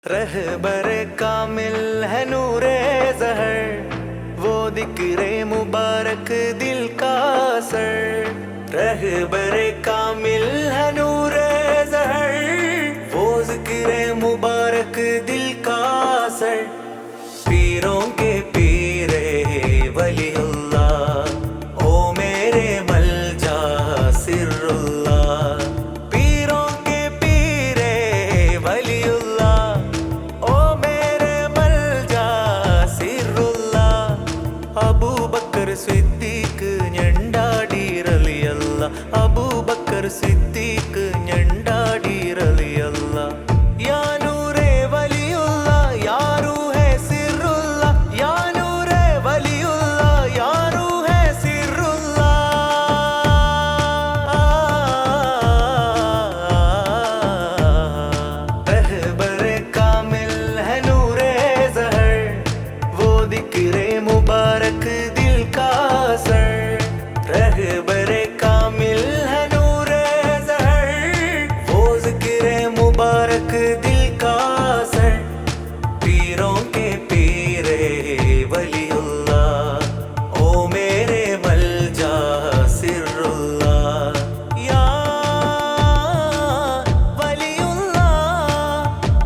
रहबरे कामिल है नूरे ज़हर, वो दिक्रे मुबारक दिल का असर। रहबरे कामिल है नूरे ज़हर, वो जिक्रे मुबारक दिल का असर। पीरों के पीरे वलीउल्लाह, ओ मेरे मलजा सिर्रुल्लाह। पीरों के पीरे वलीउल्लाह, ओ मेरे मलजा सिर्रुल्लाह। अबू बकर सिद्दीक ഞണ്ടാടി റളിയല്ലാഹ്, അബൂ ബക്കർ സിദ്ദീഖ് ഞണ്ടാടി റളിയല്ലാഹ്। യാ നൂറേ വലിയുല്ലാഹ്, യാ റൂഹേ സിർറുല്ലാഹ്, യാ നൂറേ വലിയുല്ലാഹ്, യാ റൂഹേ സിർറുല്ലാഹ്। रहबरे कामिल है नूरे ज़हर, वो दिक्रे मुबारक दिल का असर। रहबरे कामिल है नूरे ज़हर, वो जिक्रे मुबारक दिल का असर। पीरों के पीरे वलीउल्लाह, ओ मेरे मलजा सिर्रुल्लाह। या वलीउल्लाह,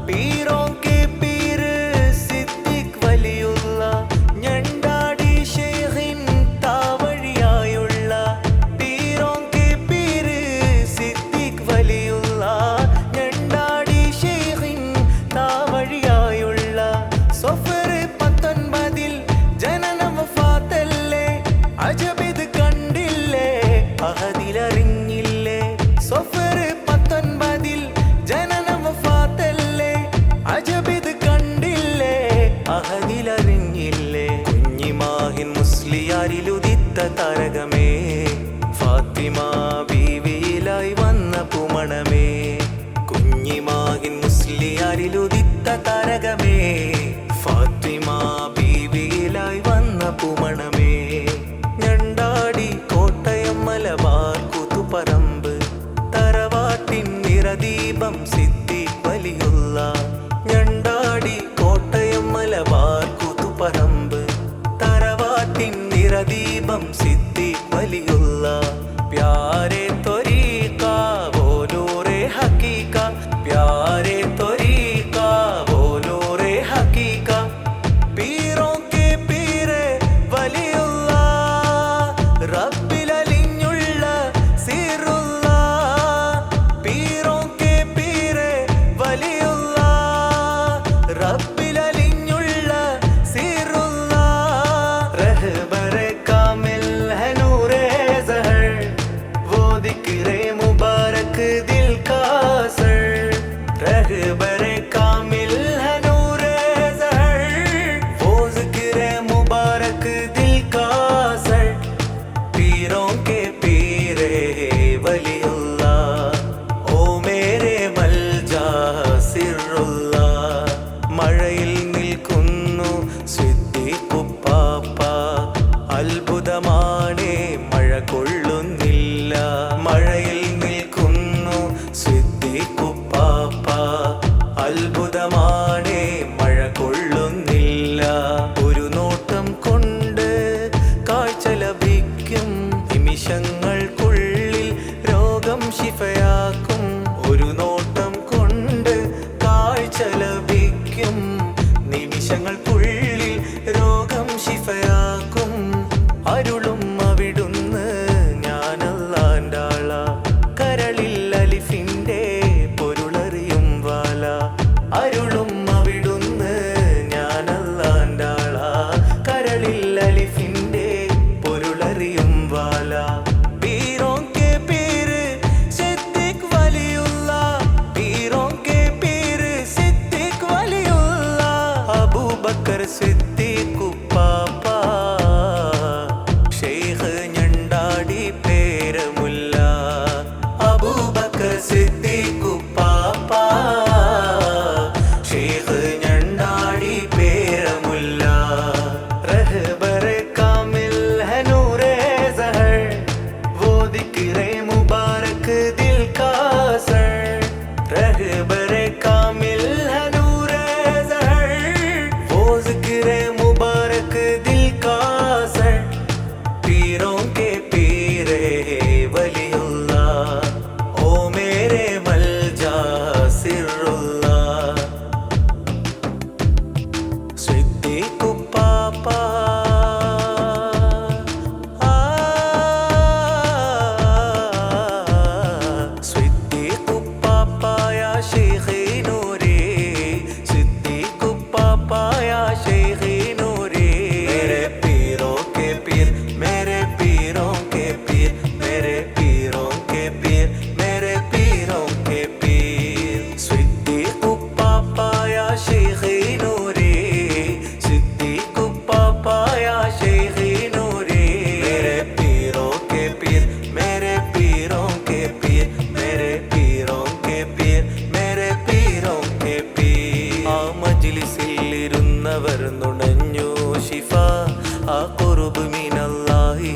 पीरों के पीर सिद्दीഖ് വലിയുല്ലാഹ്, ഞണ്ടാടി ശൈഖിൻ താവഴിയായുള്ള। പീരോं के पीर സിദ്ദീഖ് വലിയുല്ലാഹ്, ഞണ്ടാടി ശൈഖിൻ താവഴിയായുള്ള। സഫർ 19 ജനനം വഫാത്തല്ലേ, അജബിത് കണ്ടില്ലേ, അഹദിലറിഞ്ഞില്ലേ? സഫർ 19 ജനനം വഫാത്തല്ലേ, അജബിത് കണ്ടില്ലേ, അഹദിലറിഞ്ഞില്ലേ? കുഞ്ഞിമാഹിൻ മുസ്ലിയാരിലുദിത്ത താരകമേ, ഫാത്തിമ ബീവിയിലായി വന്ന പുമണമേ. കുഞ്ഞിമാഹിൻ മുസ്ലിയാരിലുദിത്ത താരകമേ, ഫാത്തിമ ബീവിയിലായി വന്ന പുമണമേ. ഞണ്ടാടി കോട്ടയം മലബാർ കുതുപറമ്പ്, തറവാട്ടിൻ നിറദീപം സിദ്ദീഖ് വലിയുല്ലാഹ്. ഞണ്ടാടി കോട്ടയം മലബാർ കുതുപറമ്പ്, തറവാട്ടിൻ നിറദീപം സിദ്ദീഖ് വലിയുല്ലാഹ്। प्यारे तरीका वो नूरे हकीका, प्यारे तरीका वो नूरे हकीका। पीरों के पीरे वलीउल्लाह, റബ്ബിലലിഞ്ഞുള്ള സിറുല്ലാഹ്। പീരോं के पीरे वलीउल्लाह, റബ്ബിലലിഞ്ഞുള്ള സിറുല്ലാഹ്। रहबरे कामिल है नूरे ज़हर, वो दिक्रे मुबारक दिल का असर। रहबरे कामिल है नूरे ज़हर, वो जिक्रे मुबारक दिल का असर। पीरों के पीरे वलीउल्लाह, ओ मेरे मलजा सिर्रुल्लाഹ്। മഴയിൽ നിൽക്കുന്നു സിദ്ദീഖുപ്പാപ്പ, അത്ഭുതമാണേ മഴ കൊള്ളുന്നില്ല. മഴയിൽ നിൽക്കുന്നു സിദ്ദീഖുപ്പാപ്പ, അത്ഭുതമാണേ മഴ കൊള്ളുന്നില്ല. ഒരു നോട്ടം കൊണ്ട് കാഴ്ച ലഭിക്കും, നിമിഷങ്ങൾക്കുള്ളിൽ രോഗം ശിഫയാക്കും. ഒരു നോട്ടം കൊണ്ട് കാഴ്ച ലഭിക്കും, നിമിഷങ്ങൾക്കുള്ളിൽ രോഗം ശിഫയാക്കും. അരുളും അവിടുന്ന് ഞാനല്ലാൻ്റെ ആളാ, കരളിൽ അലിഫിൻ്റെ പൊരുളറിയും വാല. അരുളും അവിടുന്ന് ഞാനല്ലാൻ്റെ ആളാ, കരളിൽ അലിഫിൻ്റെ പൊരുളറിയും വാല. പീരോं के पीर सिद्दीഖ് വലിയുല്ലാഹ്, പീരോं के पीर സിദ്ദീഖ് വലിയുല്ലാഹ്। അബൂ ബക്കർ സിദ്ദീഖ് ഉപ്പാപ്പ, ശൈഖ് ഞണ്ടാടി പേരമുല്ല. അബൂ ബക്കർ സിദ്ദീഖ് ഉപ്പാപ്പ, ശൈഖ് ഞണ്ടാടി പേരമുല്ല. रहबरे कामिल है नूरे ज़हर, वो दिक्रे मुबारक दिल का असर। रहबरे कामिल है नूरे മജ്ലിസിലിരുന്നവർ നുണഞ്ഞു ശിഫ ആ ഖുർബ് മിനല്ലാഹി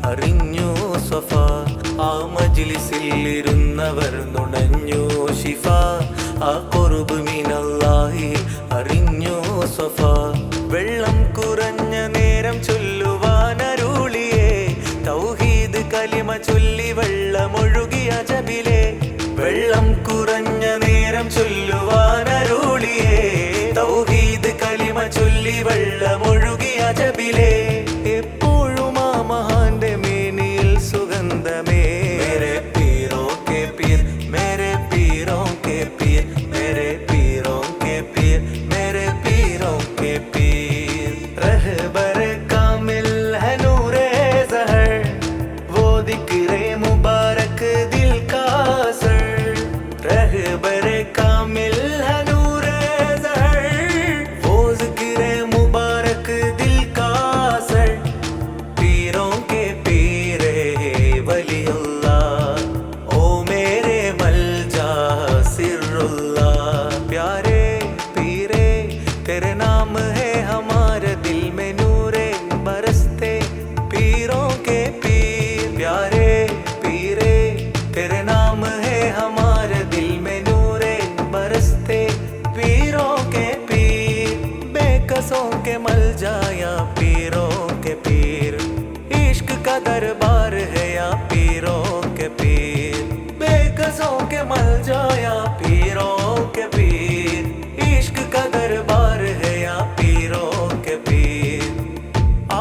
അറിഞ്ഞു സഫ ആ മജ്ലിസിലിരുന്നവർ നുണഞ്ഞു ശിഫ ആ ഖുർബ് മിനല്ലാഹി അറിഞ്ഞു സഫ വെള്ളം കുറഞ്ഞ നേരം ചൊല്ലുവാനരുളിയേ തൗഹീദ് കലിമ ചൊല്ലി വെള്ളമൊഴുകിയ ജബിലെ വെള്ളം കുറഞ്ഞ നേരം ചൊല്ലുവാനരുളിയേ തൗഹീദ് കലിമ ചൊല്ലി വെള്ളമൊഴുകിയ ജബിലെ എപ്പോഴും ആ മഹാന്റെ മേനിയിൽ സുഗന്ധമേ മേരെ പീരോ കെ പീർ മേരെ പീരോ കെ പീർ മേരെ പീരോ കെ പീർ മേരെ പീരോ കെ പീർ रहबर कामिल है नूरे ज़हर वो दिक्रे मुबारक दिल का असर रहबर कामिल है नूरे ज़हर वो ज़िक्रे मुबारक दिल का असर पीरों के पीरे वली अल्लाह ओ मेरे मलजा सिर्रुल्लाह प्यारे पीरे तेरे नाम है हमारे दिल में नूरे बरसते पीरों के पीर प्यारे पीरे तेरे नाम है हमारे दिल में नूरे बरसते पीरों के पीर बेकसों के मल जाया पीरों के पीर इश्क का दरबार है या पीरों के पीर बेकसों के मल जाया पीरों के पीर इश्क का दरबार है या पीरों के पीर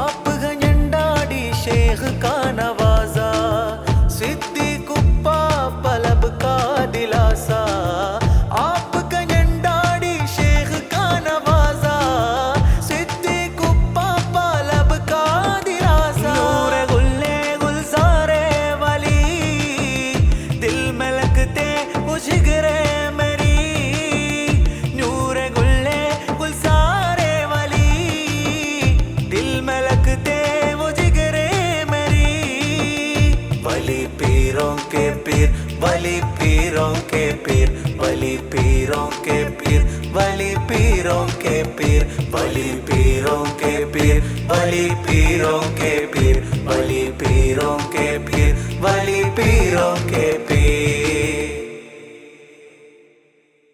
आप गंडाड़ी शेख का नवाजा सिद्दीक कुप्पा पलब का दिलासा आप गंडाड़ी शेख का नवाजा सिद्दीक कुप्पा पलब का दिलासा नूर गुल्ले गुलजारे वाली दिल में लगते मुझगरे मेरी नूर गुल्ले गुलजारे वाली दिल में लगते वो जिगरे मेरी वली पीरों के पीर वली पीरों के पीर वली पीरों के पीर वली पीरों के पीर वली पीरों के पीर वली